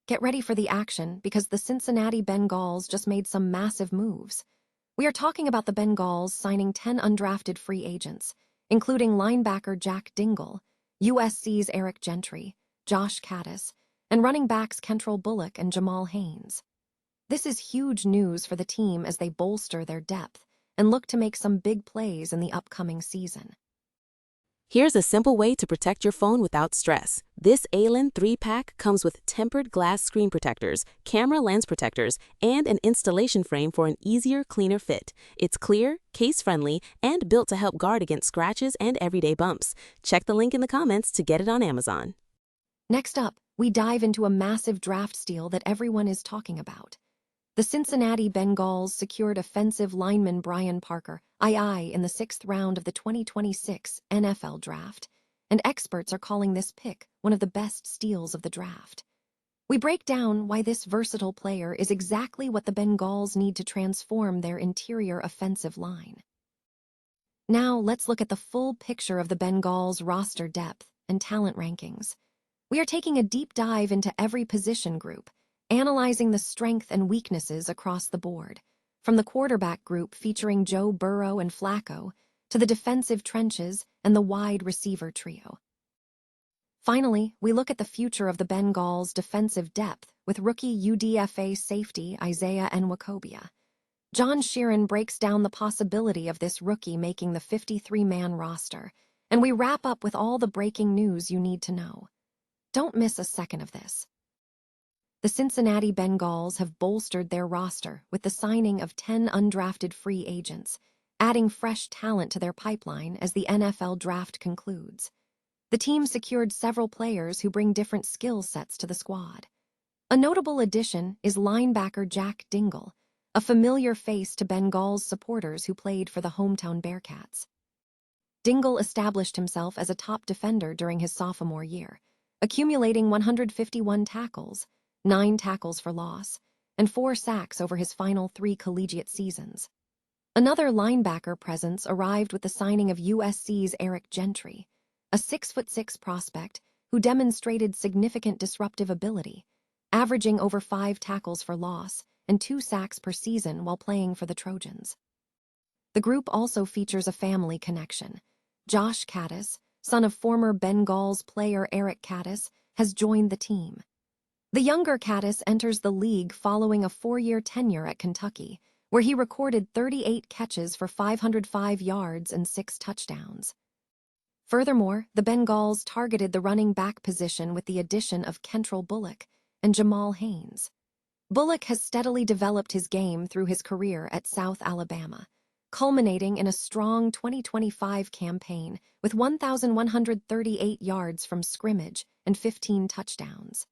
Get ready for the action because the Cincinnati Bengals just made some massive moves. We are talking about the Bengals signing 10 undrafted free agents, including linebacker Jack Dingle, USC's Eric Gentry, Josh Caddis, and running backs Kentrell Bullock and Jamal Haynes. This is huge news for the team as they bolster their depth and look to make some big plays in the upcoming season. Here's a simple way to protect your phone without stress. This Allen 3-pack comes with tempered glass screen protectors, camera lens protectors, and an installation frame for an easier, cleaner fit. It's clear, case-friendly, and built to help guard against scratches and everyday bumps. Check the link in the comments to get it on Amazon. Next up, we dive into a massive draft steal that everyone is talking about. The Cincinnati Bengals secured offensive lineman Brian Parker, II, in the 6th round of the 2026 NFL Draft, and experts are calling this pick one of the best steals of the draft. We break down why this versatile player is exactly what the Bengals need to transform their interior offensive line. Now let's look at the full picture of the Bengals' roster depth and talent rankings. We are taking a deep dive into every position group, analyzing the strength and weaknesses across the board, from the quarterback group featuring Joe Burrow and Flacco to the defensive trenches and the wide receiver trio. Finally, we look at the future of the Bengals' defensive depth with rookie UDFA safety Isaiah Nwokobia. John Sheeran breaks down the possibility of this rookie making the 53-man roster, and we wrap up with all the breaking news you need to know. Don't miss a second of this. The Cincinnati Bengals have bolstered their roster with the signing of 10 undrafted free agents, adding fresh talent to their pipeline as the NFL Draft concludes. The team secured several players who bring different skill sets to the squad. A notable addition is linebacker Jack Dingle, a familiar face to Bengals supporters who played for the hometown Bearcats. Dingle established himself as a top defender during his sophomore year, accumulating 151 tackles, 9 tackles for loss, and 4 sacks over his final 3 collegiate seasons. Another linebacker presence arrived with the signing of USC's Eric Gentry, a 6'6" prospect who demonstrated significant disruptive ability, averaging over 5 tackles for loss and 2 sacks per season while playing for the Trojans. The group also features a family connection. Josh Caddis, son of former Bengals player Eric Caddis, has joined the team. The younger Caddis enters the league following a 4-year tenure at Kentucky, where he recorded 38 catches for 505 yards and 6 touchdowns. Furthermore, the Bengals targeted the running back position with the addition of Kentrell Bullock and Jamal Haynes. Bullock has steadily developed his game through his career at South Alabama, culminating in a strong 2025 campaign with 1,138 yards from scrimmage and 15 touchdowns.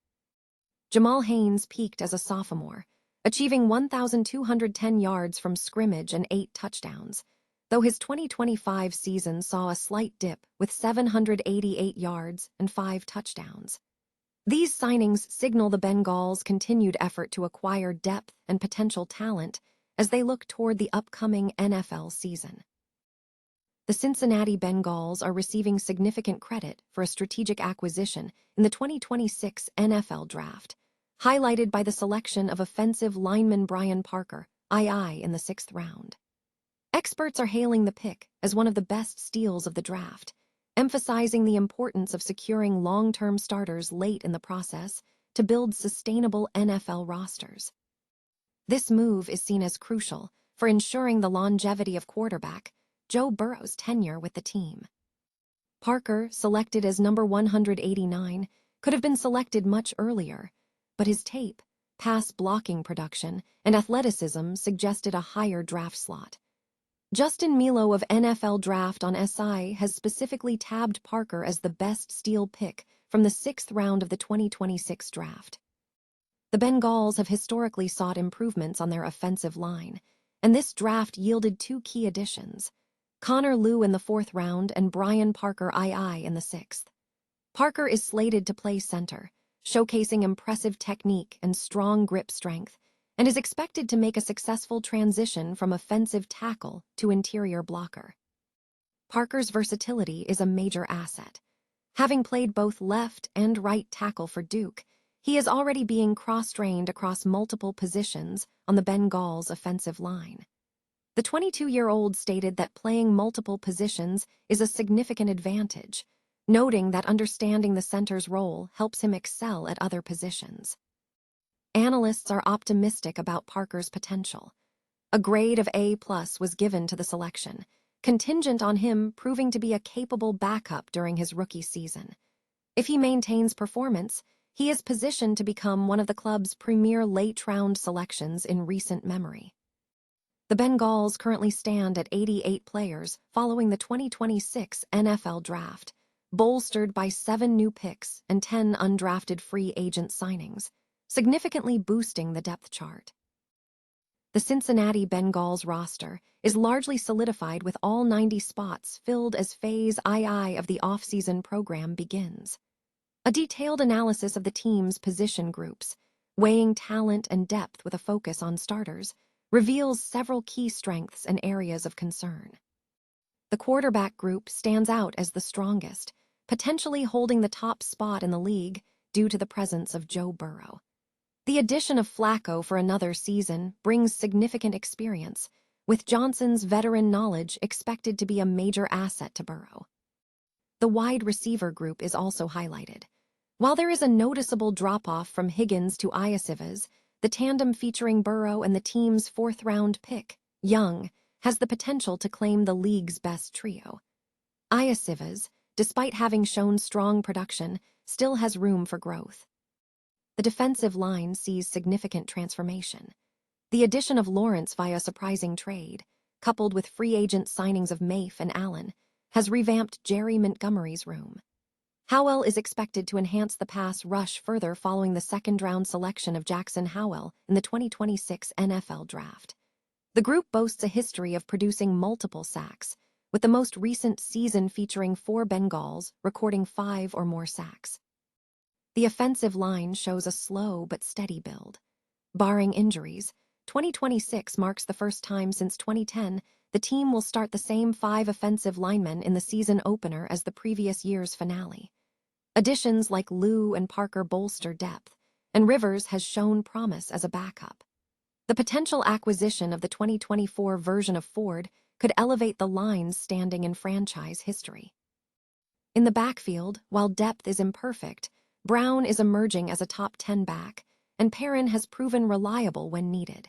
Jamal Haynes peaked as a sophomore, achieving 1,210 yards from scrimmage and 8 touchdowns, though his 2025 season saw a slight dip with 788 yards and 5 touchdowns. These signings signal the Bengals' continued effort to acquire depth and potential talent as they look toward the upcoming NFL season. The Cincinnati Bengals are receiving significant credit for a strategic acquisition in the 2026 NFL Draft, highlighted by the selection of offensive lineman Brian Parker, II, in the 6th round. Experts are hailing the pick as one of the best steals of the draft, emphasizing the importance of securing long-term starters late in the process to build sustainable NFL rosters. This move is seen as crucial for ensuring the longevity of quarterback Joe Burrow's tenure with the team. Parker, selected as number 189, could have been selected much earlier, but his tape, pass blocking production, and athleticism suggested a higher draft slot. Justin Milo of NFL Draft on SI has specifically tabbed Parker as the best steal pick from the 6th round of the 2026 draft. The Bengals have historically sought improvements on their offensive line, and this draft yielded 2 key additions: Connor Lew in the 4th round and Brian Parker II in the 6th. Parker is slated to play center, showcasing impressive technique and strong grip strength, and is expected to make a successful transition from offensive tackle to interior blocker. Parker's versatility is a major asset. Having played both left and right tackle for Duke, He is already being cross-trained across multiple positions on the Bengals' offensive line. The 22-year-old stated that playing multiple positions is a significant advantage, noting that understanding the center's role helps him excel at other positions. Analysts are optimistic about Parker's potential. A grade of A+ was given to the selection, contingent on him proving to be a capable backup during his rookie season. If he maintains performance, he is positioned to become one of the club's premier late-round selections in recent memory. The Bengals currently stand at 88 players following the 2026 NFL Draft, bolstered by 7 new picks and 10 undrafted free agent signings, significantly boosting the depth chart. The Cincinnati Bengals roster is largely solidified with all 90 spots filled as Phase II of the offseason program begins. A detailed analysis of the team's position groups, weighing talent and depth with a focus on starters, reveals several key strengths and areas of concern. The quarterback group stands out as the strongest, potentially holding the top spot in the league due to the presence of Joe Burrow. The addition of Flacco for another season brings significant experience, with Johnson's veteran knowledge expected to be a major asset to Burrow. The wide receiver group is also highlighted. While there is a noticeable drop-off from Higgins to Isaiah, the tandem featuring Burrow and the team's 4th-round pick, Young, has the potential to claim the league's best trio. Isaiah, despite having shown strong production, still has room for growth. The defensive line sees significant transformation. The addition of Lawrence via surprising trade, coupled with free agent signings of Mafe and Allen, has revamped Jerry Montgomery's room. Howell is expected to enhance the pass rush further following the 2nd-round selection of Jackson Howell in the 2026 NFL Draft. The group boasts a history of producing multiple sacks, with the most recent season featuring 4 Bengals recording 5 or more sacks. The offensive line shows a slow but steady build. Barring injuries, 2026 marks the first time since 2010 the team will start the same 5 offensive linemen in the season opener as the previous year's finale. Additions like Liu and Parker bolster depth, and Rivers has shown promise as a backup. The potential acquisition of the 2024 version of Ford could elevate the line's standing in franchise history. In the backfield, while depth is imperfect, Brown is emerging as a top 10 back, and Perrin has proven reliable when needed.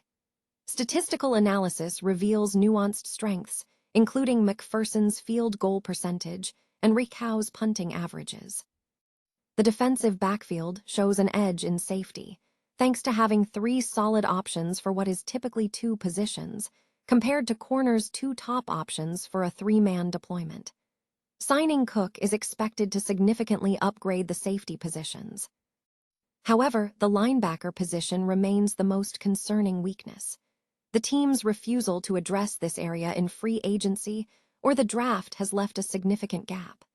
Statistical analysis reveals nuanced strengths, including McPherson's field goal percentage and Ricau's punting averages. The defensive backfield shows an edge in safety, thanks to having 3 solid options for what is typically 2 positions, compared to corners' 2 top options for a 3-man deployment. Signing Cook is expected to significantly upgrade the safety positions. However, the linebacker position remains the most concerning weakness. The team's refusal to address this area in free agency or the draft has left a significant gap.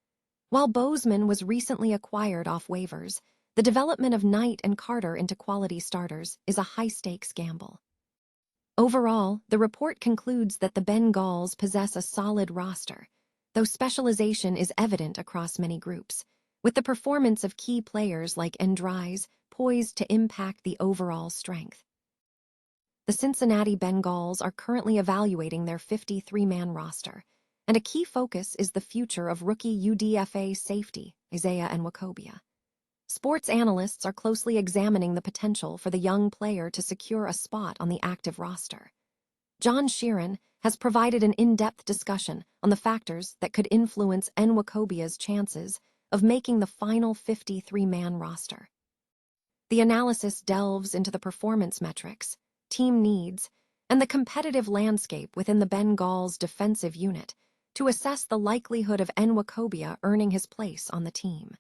While Bozeman was recently acquired off waivers, the development of Knight and Carter into quality starters is a high-stakes gamble. Overall, the report concludes that the Bengals possess a solid roster, though specialization is evident across many groups, with the performance of key players like Endries poised to impact the overall strength. The Cincinnati Bengals are currently evaluating their 53-man roster, and a key focus is the future of rookie UDFA safety, Isaiah Nwokobia. Sports analysts are closely examining the potential for the young player to secure a spot on the active roster. John Sheeran has provided an in-depth discussion on the factors that could influence Nwokobia's chances of making the final 53-man roster. The analysis delves into the performance metrics, team needs, and the competitive landscape within the Bengals' defensive unit to assess the likelihood of Nwokobia earning his place on the team.